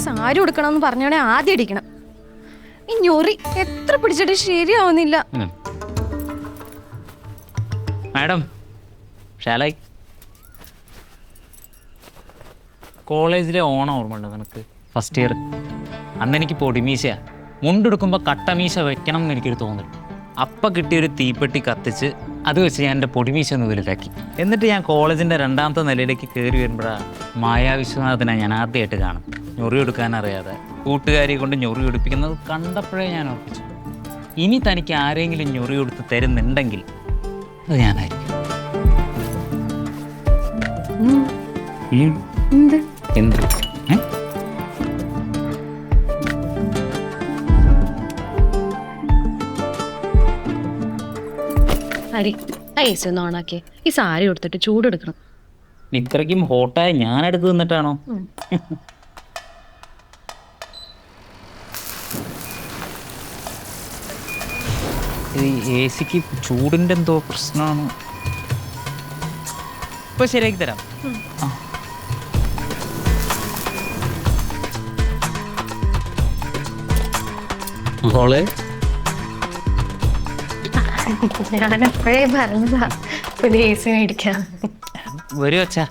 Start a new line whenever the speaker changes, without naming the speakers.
സാരി ഉടുക്കണമെന്ന് പറഞ്ഞാണെ ആദ്യം അടിക്കണം. ഈ ഞൊറി എത്ര പിടിച്ചിട്ട് ശരിയാവുന്നില്ല.
മാഡം ഷാലായി കോളേജിലെ ഓണം ഓർമ്മയുണ്ടോ നിനക്ക്? ഫസ്റ്റ് ഇയർ അന്ന് എനിക്ക് പൊടിമീശയാ. മുണ്ടെടുക്കുമ്പോൾ കട്ടമീശ വെക്കണം എന്ന് എനിക്കൊരു തോന്നൽ. അപ്പം കിട്ടിയൊരു തീപ്പെട്ടി കത്തിച്ച് അത് വെച്ച് ഞാൻ എൻ്റെ പൊടിമീശ ഒന്ന് വലുതാക്കി. എന്നിട്ട് ഞാൻ കോളേജിൻ്റെ 2ാമത്തെ നിലയിലേക്ക് കയറി വരുമ്പോഴാണ് മായാ വിശ്വനാഥനെ ഞാൻ ആദ്യമായിട്ട് കാണും. ഞൊറി എടുക്കാൻ അറിയാതെ കൂട്ടുകാരിയെ കൊണ്ട് ഞൊറി എടുപ്പിക്കുന്നത് കണ്ടപ്പോഴേ ഞാൻ ഉറപ്പിച്ചു, ഇനി തനിക്ക് ആരെങ്കിലും ഞൊറി എടുത്ത് തരുന്നുണ്ടെങ്കിൽ അത് ഞാനായിരിക്കും. എന്ത്
അടി ഐസ് ഒന്ന് ഓണാക്കിയേ. ഈ സാരി കൊടുത്തിട്ട് ചൂടെടുക്കണം.
ഇത്രയ്ക്കും ഹോട്ടായ ഞാൻ എടുത്ത് നിന്നിട്ടാണോ? എ സിക്ക് ചൂടിൻ്റെ എന്തോ പ്രശ്നമാണ്. ഇപ്പൊ ശരിയാക്കി തരാം. മോളെ
ഞാൻ എപ്പോഴേ പറഞ്ഞതാ പുതിയ എ സി മേടിക്കാം.
വരൂ അച്ഛാ.